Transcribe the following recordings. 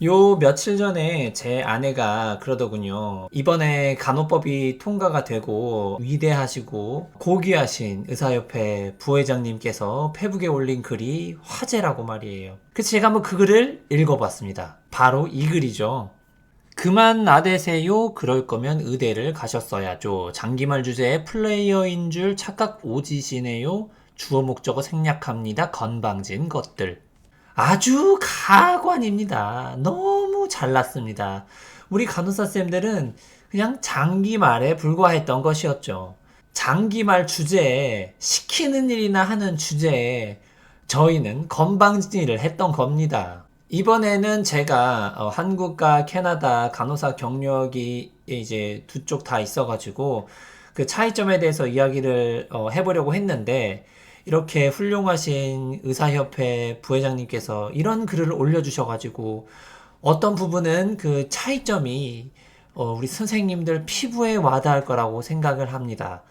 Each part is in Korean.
요 며칠 전에 제 아내가 그러더군요. 이번에 간호법이 통과가 되고 위대하시고 고귀하신 의사협회 부회장님께서 페북에 올린 글이 화제라고 말이에요. 그래서 제가 한번 그 글을 읽어봤습니다. 바로 이 글이죠. 그만 나대세요. 그럴 거면 의대를 가셨어야죠. 장기말 주제에 플레이어인 줄 착각 오지시네요. 주어 목적어 생략합니다. 건방진 것들. 아주 가관입니다. 너무 잘났습니다. 우리 간호사쌤들은 그냥 장기말에 불과했던 것이었죠. 장기말 주제에 시키는 일이나 하는 주제에 저희는 건방진 일을 했던 겁니다. 이번에는 제가 한국과 캐나다 간호사 경력이 이제 두 쪽 다 있어가지고 그 차이점에 대해서 이야기를 해보려고 했는데 이렇게 훌륭하신 의사협회 부회장님께서 이런 글을 올려주셔가지고 어떤 부분은 그 차이점이 우리 선생님들 피부에 와닿을 거라고 생각을 합니다.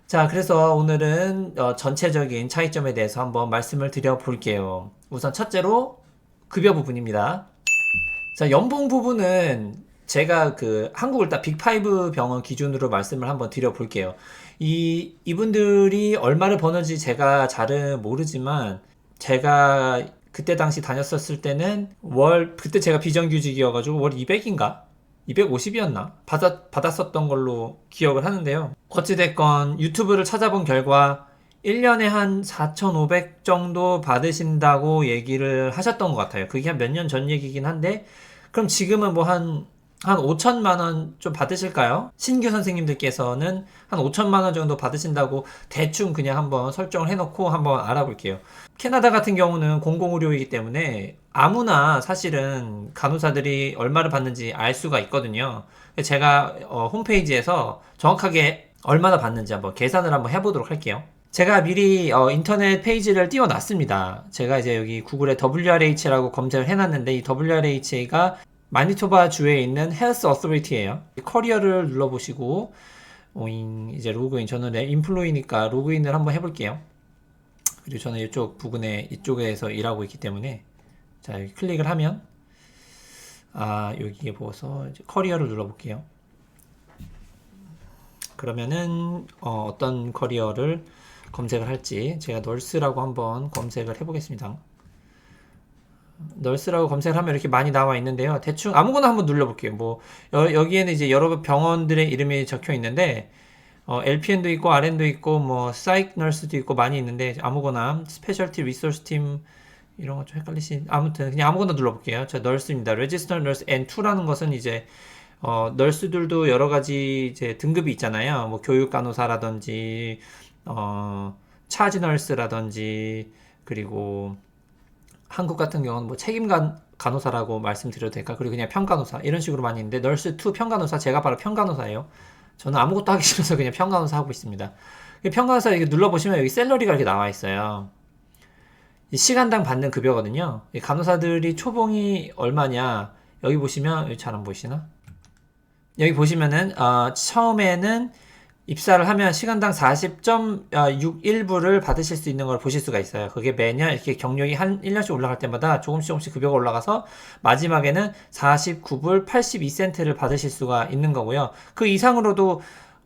자, 그래서 오늘은 전체적인 차이점에 대해서 한번 말씀을 드려 볼게요. 우선 첫째로 급여 부분입니다. 자, 연봉 부분은 제가 그 한국 일단 빅5 병원 기준으로 말씀을 한번 드려 볼게요. 이분들이 얼마를 버는지 제가 잘은 모르지만 제가 그때 당시 다녔었을 때는 그때 제가 비정규직이어가지고 월 200인가? 250이었나? 받았었던 걸로 기억을 하는데요. 어찌됐건 유튜브를 찾아본 결과 1년에 한 4,500 정도 받으신다고 얘기를 하셨던 것 같아요. 그게 한 몇 년 전 얘기긴 한데, 그럼 지금은 뭐 한 5천만 원 좀 받으실까요? 신규 선생님들께서는 한 5천만 원 정도 받으신다고 대충 그냥 한번 설정을 해놓고 한번 알아볼게요. 캐나다 같은 경우는 공공의료이기 때문에 아무나 사실은 간호사들이 얼마를 받는지 알 수가 있거든요. 제가 홈페이지에서 정확하게 얼마나 받는지 한번 계산을 한번 해보도록 할게요. 제가 미리 인터넷 페이지를 띄워놨습니다. 제가 이제 여기 구글에 WRH라고 검색을 해놨는데 이 WRH가 마니토바 주에 있는 헬스 어서리티예요. 커리어를 눌러보시고 오잉 이제 로그인. 저는 인플루이니까 로그인을 한번 해볼게요. 그리고 저는 이쪽 부근에 이쪽에서 일하고 있기 때문에 자 여기 클릭을 하면 여기에 보고서 이제 커리어를 눌러볼게요. 그러면은 어떤 커리어를 검색을 할지 제가 널스라고 한번 검색을 해보겠습니다. 널스라고 검색을 하면 이렇게 많이 나와 있는데요. 대충 아무거나 한번 눌러볼게요. 뭐 여기에는 이제 여러 병원들의 이름이 적혀 있는데 LPN도 있고 RN도 있고 뭐 사이크 널스도 있고 많이 있는데 아무거나 스페셜티 리소스 팀 이런 거 좀 헷갈리신 아무튼 그냥 아무거나 눌러볼게요. 저 널스입니다. 레지스터 널스 N2라는 것은 이제 널스들도 여러 가지 이제 등급이 있잖아요. 뭐 교육 간호사라든지 차지 널스라든지 그리고 한국 같은 경우는 뭐 책임 간호사라고 말씀드려도 될까? 그리고 그냥 평간호사 이런 식으로 많이 있는데 널스 2 평간호사 제가 바로 평간호사예요. 저는 아무것도 하기 싫어서 그냥 평간호사 하고 있습니다. 평간호사 이렇게 눌러보시면 여기 샐러리가 이렇게 나와 있어요. 시간당 받는 급여거든요. 간호사들이 초봉이 얼마냐? 여기 보시면 여기 잘 안 보이시나? 여기 보시면은 처음에는 입사를 하면 시간당 40.61불을 받으실 수 있는 걸 보실 수가 있어요. 그게 매년 이렇게 경력이 한 1년씩 올라갈 때마다 조금씩 급여가 올라가서 마지막에는 49불 82센트를 받으실 수가 있는 거고요. 그 이상으로도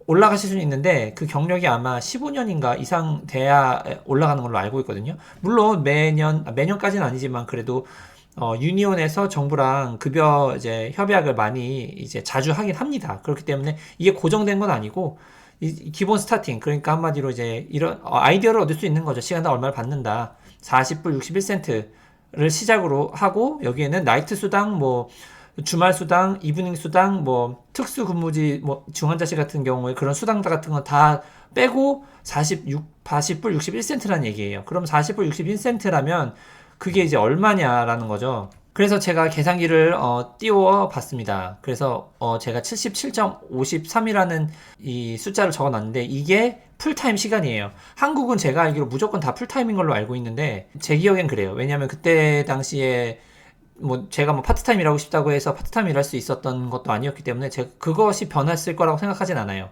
올라가실 수는 있는데 그 경력이 아마 15년인가 이상 돼야 올라가는 걸로 알고 있거든요. 물론 매년까지는 아니지만 그래도 유니온에서 정부랑 급여 이제 협약을 많이 이제 자주 하긴 합니다. 그렇기 때문에 이게 고정된 건 아니고 기본 스타팅 그러니까 한마디로 이제 이런 아이디어를 얻을 수 있는 거죠. 시간당 얼마를 받는다. 40불 61센트를 시작으로 하고 여기에는 나이트 수당 뭐 주말 수당, 이브닝 수당, 뭐 특수 근무지 뭐 중환자실 같은 경우에 그런 수당 같은 건 다 빼고 40불 61센트라는 얘기예요. 그럼 40불 61센트라면 그게 이제 얼마냐라는 거죠. 그래서 제가 계산기를 띄워 봤습니다. 그래서 제가 77.53이라는 이 숫자를 적어 놨는데 이게 풀타임 시간이에요. 한국은 제가 알기로 무조건 다 풀타임인 걸로 알고 있는데 제 기억엔 그래요. 왜냐면 그때 당시에 뭐 제가 뭐 파트타임 일하고 싶다고 해서 파트타임 일할 수 있었던 것도 아니었기 때문에 제가 그것이 변했을 거라고 생각하진 않아요.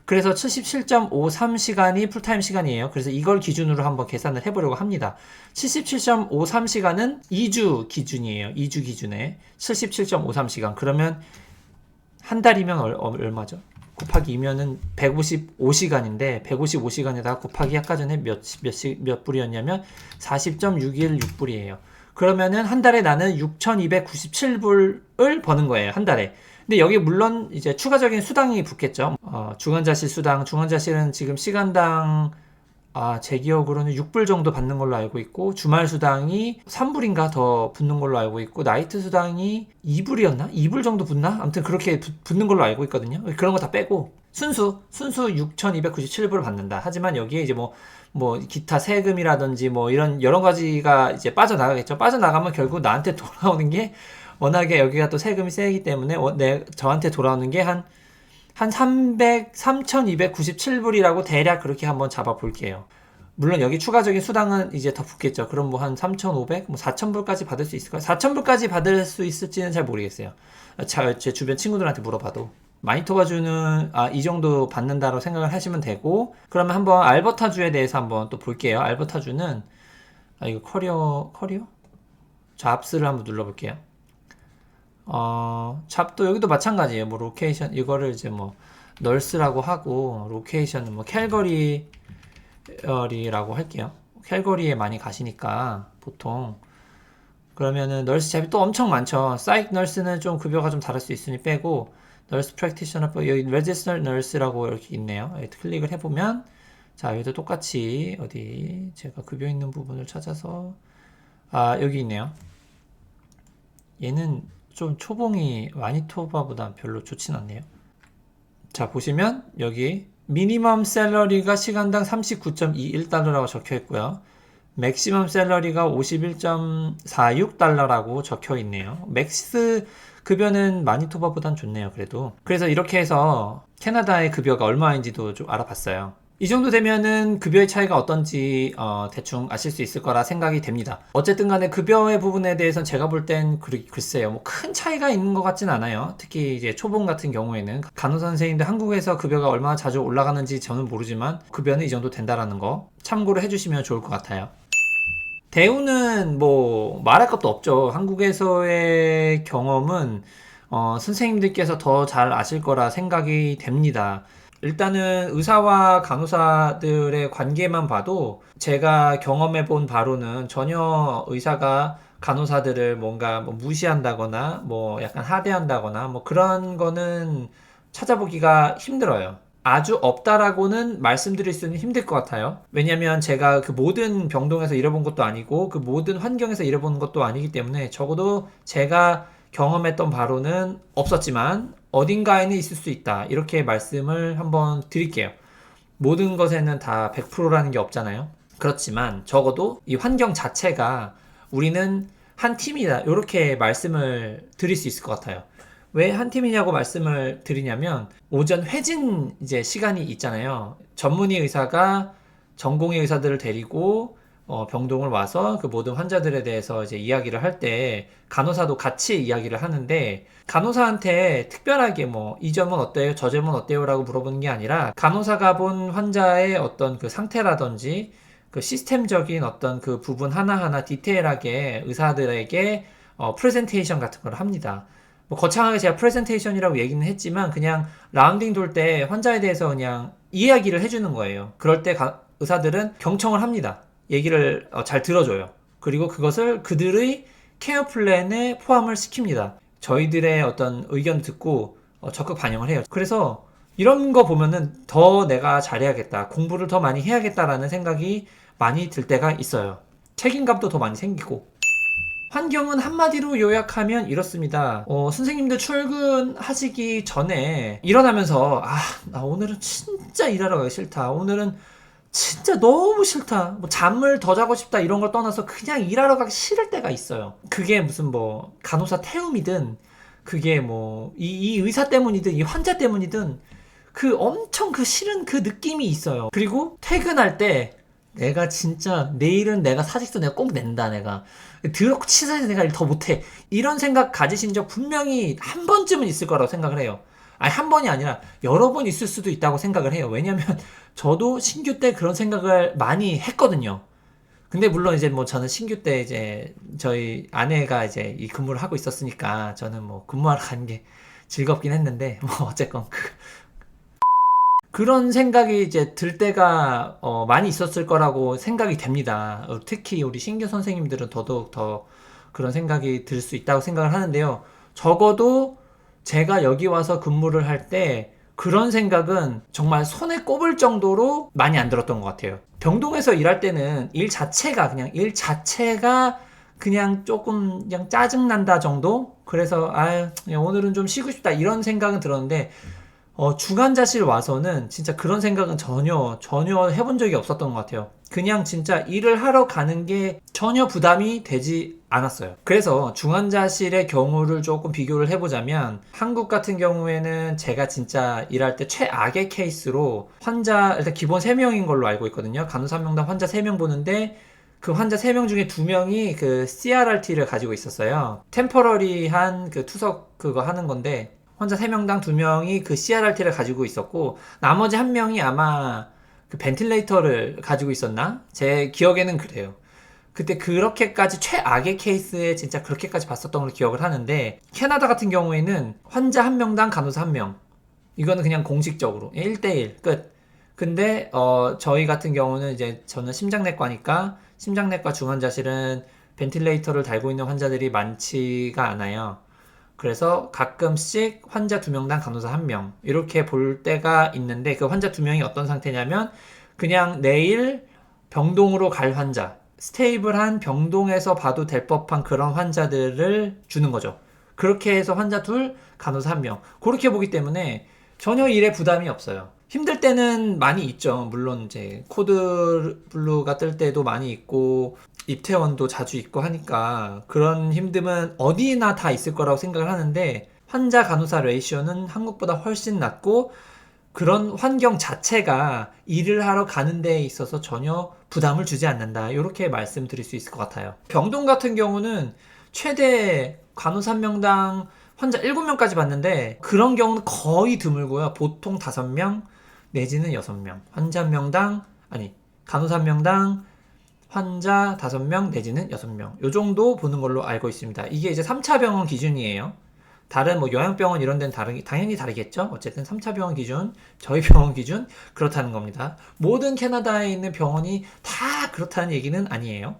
그래서 77.53시간이 풀타임 시간이에요. 그래서 이걸 기준으로 한번 계산을 해보려고 합니다. 77.53시간은 2주 기준이에요. 2주 기준에 77.53시간. 그러면 한 달이면 얼마죠? 곱하기 2면은 155시간인데 155시간에다가 곱하기 아까 전에 몇 불이었냐면 40.616불이에요. 그러면은 한 달에 나는 6,297불을 버는 거예요. 한 달에. 근데 여기 물론 이제 추가적인 수당이 붙겠죠. 중환자실 수당, 중환자실은 지금 시간당 제 기억으로는 6불 정도 받는 걸로 알고 있고, 주말 수당이 3불인가 더 붙는 걸로 알고 있고, 나이트 수당이 2불이었나? 2불 정도 붙나? 아무튼 그렇게 붙는 걸로 알고 있거든요. 그런 거 다 빼고 순수 6,297불을 받는다. 하지만 여기에 이제 뭐 기타 세금이라든지 뭐 이런 여러 가지가 이제 빠져나가겠죠. 빠져나가면 결국 나한테 돌아오는 게, 워낙에 여기가 또 세금이 세기 때문에 저한테 돌아오는 게 한 3,297불이라고 대략 그렇게 한번 잡아 볼게요. 물론 여기 추가적인 수당은 이제 더 붙겠죠. 그럼 뭐 한 3,500, 4,000불까지 받을 수 있을까요? 4,000불까지 받을 수 있을지는 잘 모르겠어요. 제 주변 친구들한테 물어봐도. 마니토바주는 이 정도 받는다고 생각을 하시면 되고, 그러면 한번 알버타주에 대해서 한번 또 볼게요. 알버타주는 이거 커리어? 잡스를 한번 눌러볼게요. 잡도 여기도 마찬가지예요. 뭐 로케이션 이거를 이제 뭐 널스라고 하고, 로케이션은 뭐 캘거리라고 할게요. 캘거리에 많이 가시니까 보통. 그러면은 널스 잡이 또 엄청 많죠. 사이크 널스는 좀 급여가 좀 다를 수 있으니 빼고, 널스 프랙티셔너, 여기 레지스터 널스라고 이렇게 있네요. 여기 클릭을 해보면, 자 여기도 똑같이 어디 제가 급여 있는 부분을 찾아서 여기 있네요. 얘는 좀 초봉이 마니토바보다 별로 좋진 않네요. 자 보시면 여기 미니멈 샐러리가 시간당 39.21달러라고 적혀 있고요. 맥시멈 샐러리가 51.46달러라고 적혀 있네요. 맥스 급여는 마니토바보단 좋네요. 그래서 이렇게 해서 캐나다의 급여가 얼마인지도 좀 알아봤어요. 이 정도 되면은 급여의 차이가 어떤지 대충 아실 수 있을 거라 생각이 됩니다. 어쨌든 간에 급여의 부분에 대해서는 제가 볼 땐 글쎄요, 뭐 큰 차이가 있는 것 같진 않아요. 특히 이제 초봉 같은 경우에는 간호사 선생님들 한국에서 급여가 얼마나 자주 올라가는지 저는 모르지만 급여는 이 정도 된다라는 거 참고로 해주시면 좋을 것 같아요. 대우는 뭐 말할 것도 없죠. 한국에서의 경험은 선생님들께서 더 잘 아실 거라 생각이 됩니다. 일단은 의사와 간호사들의 관계만 봐도 제가 경험해 본 바로는 전혀 의사가 간호사들을 뭔가 뭐 무시한다거나 뭐 약간 하대한다거나 뭐 그런 거는 찾아보기가 힘들어요. 아주 없다라고는 말씀드릴 수는 힘들 것 같아요. 왜냐면 제가 그 모든 병동에서 일해본 것도 아니고 그 모든 환경에서 일해본 것도 아니기 때문에, 적어도 제가 경험했던 바로는 없었지만 어딘가에는 있을 수 있다, 이렇게 말씀을 한번 드릴게요. 모든 것에는 다 100%라는 게 없잖아요. 그렇지만 적어도 이 환경 자체가 우리는 한 팀이다, 이렇게 말씀을 드릴 수 있을 것 같아요. 왜 한 팀이냐고 말씀을 드리냐면, 오전 회진 이제 시간이 있잖아요. 전문의 의사가 전공의 의사들을 데리고 병동을 와서 그 모든 환자들에 대해서 이제 이야기를 할 때 간호사도 같이 이야기를 하는데, 간호사한테 특별하게 뭐 이 점은 어때요? 저 점은 어때요? 라고 물어보는 게 아니라, 간호사가 본 환자의 어떤 그 상태라든지 그 시스템적인 어떤 그 부분 하나하나 디테일하게 의사들에게 프레젠테이션 같은 걸 합니다. 뭐 거창하게 제가 프레젠테이션이라고 얘기는 했지만, 그냥 라운딩 돌 때 환자에 대해서 그냥 이야기를 해주는 거예요. 그럴 때 의사들은 경청을 합니다. 얘기를 잘 들어줘요. 그리고 그것을 그들의 케어 플랜에 포함을 시킵니다. 저희들의 어떤 의견 듣고 적극 반영을 해요. 그래서 이런 거 보면은 더 내가 잘해야겠다, 공부를 더 많이 해야겠다라는 생각이 많이 들 때가 있어요. 책임감도 더 많이 생기고. 환경은 한마디로 요약하면 이렇습니다. 선생님들 출근하시기 전에 일어나면서 나 오늘은 진짜 일하러 가기 싫다, 오늘은 진짜 너무 싫다, 뭐 잠을 더 자고 싶다, 이런 걸 떠나서 그냥 일하러 가기 싫을 때가 있어요. 그게 무슨 뭐 간호사 태움이든, 그게 뭐 이 의사 때문이든 이 환자 때문이든, 그 엄청 그 싫은 그 느낌이 있어요. 그리고 퇴근할 때 내가 진짜 내일은 내가 사직서 내가 꼭 낸다, 내가 더럽고 치사해서 내가 일 더 못해, 이런 생각 가지신 적 분명히 한 번쯤은 있을 거라고 생각을 해요. 아니, 한 번이 아니라 여러 번 있을 수도 있다고 생각을 해요. 왜냐면 저도 신규 때 그런 생각을 많이 했거든요. 근데 물론 이제 뭐 저는 신규 때 이제 저희 아내가 이제 이 근무를 하고 있었으니까 저는 뭐 근무하러 가는 게 즐겁긴 했는데 뭐 어쨌건 그런 생각이 이제 들 때가 많이 있었을 거라고 생각이 됩니다. 특히 우리 신규 선생님들은 더더욱 더 그런 생각이 들 수 있다고 생각을 하는데요. 적어도 제가 여기 와서 근무를 할 때 그런 생각은 정말 손에 꼽을 정도로 많이 안 들었던 것 같아요. 병동에서 일할 때는 일 자체가 그냥 조금 그냥 짜증난다 정도? 그래서 오늘은 좀 쉬고 싶다 이런 생각은 들었는데 중환자실 와서는 진짜 그런 생각은 전혀 해본 적이 없었던 것 같아요. 그냥 진짜 일을 하러 가는 게 전혀 부담이 되지 않았어요. 그래서 중환자실의 경우를 조금 비교를 해보자면 한국 같은 경우에는 제가 진짜 일할 때 최악의 케이스로 환자 일단 기본 3명인 걸로 알고 있거든요. 간호사 1명당 환자 3명 보는데 그 환자 3명 중에 2명이 그 CRRT를 가지고 있었어요. 템퍼러리한 그 투석 그거 하는 건데 환자 3명당 2명이 그 CRRT를 가지고 있었고 나머지 1명이 아마 그 벤틸레이터를 가지고 있었나? 제 기억에는 그래요. 그때 그렇게까지 최악의 케이스에 진짜 그렇게까지 봤었던 걸로 기억을 하는데 캐나다 같은 경우에는 환자 1명당 간호사 1명 이거는 그냥 공식적으로 1대1 끝. 근데 저희 같은 경우는 이제 저는 심장내과니까 심장내과 중환자실은 벤틸레이터를 달고 있는 환자들이 많지가 않아요. 그래서 가끔씩 환자 2명당 간호사 1명 이렇게 볼 때가 있는데 그 환자 2명이 어떤 상태냐면 그냥 내일 병동으로 갈 환자 스테이블한 병동에서 봐도 될 법한 그런 환자들을 주는 거죠. 그렇게 해서 환자 둘, 간호사 1명 그렇게 보기 때문에 전혀 일에 부담이 없어요. 힘들 때는 많이 있죠. 물론 이제 코드 블루가 뜰 때도 많이 있고 입퇴원도 자주 있고 하니까 그런 힘듦은 어디나 다 있을 거라고 생각을 하는데 환자 간호사 레이시오는 한국보다 훨씬 낮고 그런 환경 자체가 일을 하러 가는 데에 있어서 전혀 부담을 주지 않는다. 이렇게 말씀드릴 수 있을 것 같아요. 병동 같은 경우는 최대 간호사 1명당 환자 7명까지 봤는데 그런 경우는 거의 드물고요. 보통 5명 내지는 6명. 환자 1명당 간호사 1명당 환자 5명 내지는 6명. 요 정도 보는 걸로 알고 있습니다. 이게 이제 3차 병원 기준이에요. 다른 뭐 요양병원 이런 데는 당연히 다르겠죠. 어쨌든 3차 병원 기준, 저희 병원 기준 그렇다는 겁니다. 모든 캐나다에 있는 병원이 다 그렇다는 얘기는 아니에요.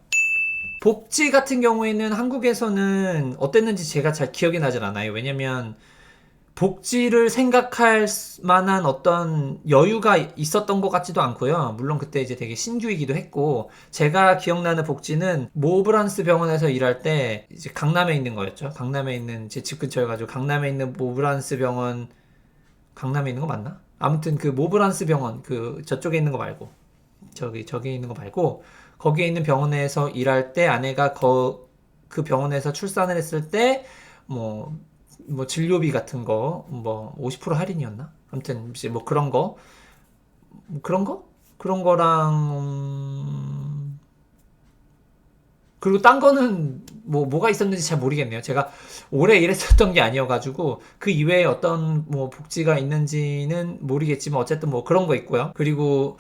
복지 같은 경우에는 한국에서는 어땠는지 제가 잘 기억이 나질 않아요. 왜냐면 복지를 생각할 만한 어떤 여유가 있었던 것 같지도 않고요. 물론 그때 이제 되게 신규이기도 했고, 제가 기억나는 복지는 모브란스 병원에서 일할 때 이제 강남에 있는 거였죠. 강남에 있는 제 집 근처여가지고 강남에 있는 모브란스 병원, 강남에 있는 거 맞나? 아무튼 그 모브란스 병원 그 저쪽에 있는 거 말고 저기 있는 거 말고 거기에 있는 병원에서 일할 때 아내가 그 병원에서 출산을 했을 때 뭐 진료비 같은 거 뭐 50% 할인이었나? 아무튼 뭐 그런 거랑 그리고 딴 거는 뭐가 있었는지 잘 모르겠네요. 제가 오래 일했었던 게 아니어가지고 그 이외에 어떤 뭐 복지가 있는지는 모르겠지만 어쨌든 뭐 그런 거 있고요. 그리고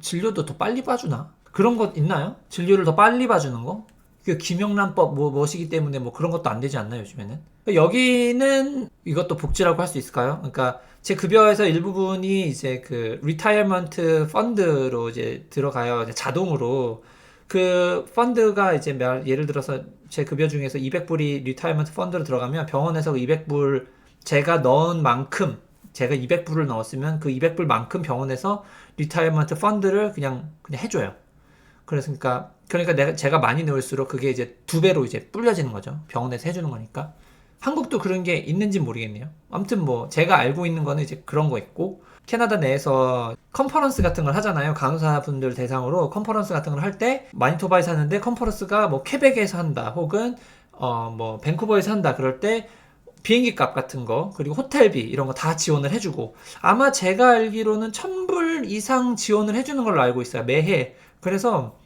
진료도 더 빨리 봐주나? 그런 거 있나요? 진료를 더 빨리 봐주는 거? 그 김영란법 뭐시기 때문에 뭐 그런 것도 안 되지 않나 요즘에는? 여기는 이것도 복지라고 할 수 있을까요? 그러니까 제 급여에서 일부분이 이제 그 리타이어먼트 펀드로 이제 들어가요. 이제 자동으로 그 펀드가 이제 예를 들어서 제 급여 중에서 200불이 리타이어먼트 펀드로 들어가면 병원에서 그 200불 제가 넣은 만큼 제가 200불을 넣었으면 그 200불만큼 병원에서 리타이어먼트 펀드를 그냥 해줘요. 그러니까 제가 많이 넣을수록 그게 이제 2배로 이제 불려지는 거죠. 병원에서 해주는 거니까. 한국도 그런 게 있는지 모르겠네요. 아무튼 뭐 제가 알고 있는 거는 이제 그런 거 있고 캐나다 내에서 컨퍼런스 같은 걸 하잖아요. 간호사분들 대상으로 컨퍼런스 같은 걸 할 때 마니토바에서 하는데 컨퍼런스가 뭐 퀘벡에서 한다 혹은 뭐 밴쿠버에서 한다 그럴 때 비행기 값 같은 거 그리고 호텔비 이런 거 다 지원을 해주고 아마 제가 알기로는 1,000불 이상 지원을 해주는 걸로 알고 있어요. 매해. 그래서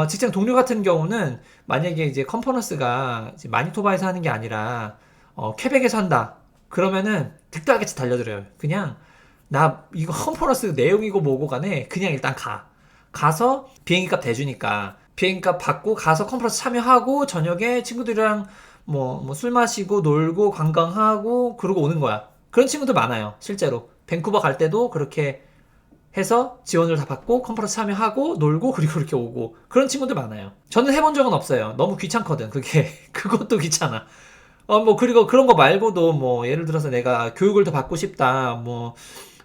직장 동료 같은 경우는 만약에 이제 컨퍼런스가 이제 마니토바에서 하는 게 아니라 퀘벡에서 한다. 그러면은 득달같이 달려들어요. 그냥 나 이거 홈플러스 내용이고 뭐고 간에 그냥 일단 가서 비행기값 대주니까 비행기값 받고 가서 컨퍼런스 참여하고 저녁에 친구들이랑 뭐 술 마시고 놀고 관광하고 그러고 오는 거야. 그런 친구들 많아요. 실제로 밴쿠버 갈 때도 그렇게 해서 지원을 다 받고 컨퍼런스 참여하고 놀고 그리고 그렇게 오고 그런 친구들 많아요. 저는 해본 적은 없어요. 너무 귀찮거든. 그게 그것도 귀찮아. 뭐 그리고 그런 거 말고도 뭐 예를 들어서 내가 교육을 더 받고 싶다. 뭐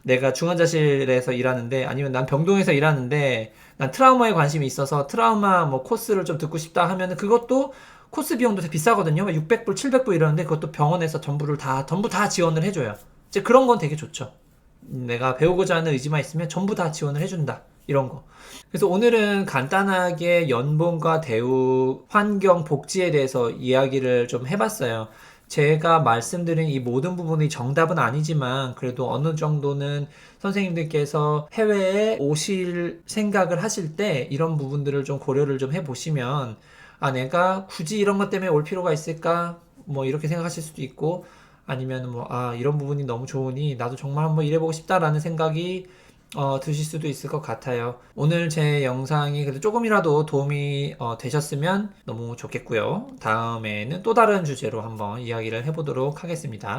내가 중환자실에서 일하는데 아니면 난 병동에서 일하는데 난 트라우마에 관심이 있어서 트라우마 뭐 코스를 좀 듣고 싶다 하면은 그것도 코스 비용도 되게 비싸거든요. 600불, 700불 이러는데 그것도 병원에서 전부 다 지원을 해줘요. 이제 그런 건 되게 좋죠. 내가 배우고자 하는 의지만 있으면 전부 다 지원을 해준다. 이런 거. 그래서 오늘은 간단하게 연봉과 대우, 환경, 복지에 대해서 이야기를 좀 해봤어요. 제가 말씀드린 이 모든 부분이 정답은 아니지만 그래도 어느 정도는 선생님들께서 해외에 오실 생각을 하실 때 이런 부분들을 좀 고려를 좀 해보시면 아, 내가 굳이 이런 것 때문에 올 필요가 있을까? 뭐 이렇게 생각하실 수도 있고 아니면 뭐, 아, 이런 부분이 너무 좋으니 나도 정말 한번 일해보고 싶다라는 생각이 드실 수도 있을 것 같아요. 오늘 제 영상이 그래도 조금이라도 도움이 되셨으면 너무 좋겠고요. 다음에는 또 다른 주제로 한번 이야기를 해보도록 하겠습니다.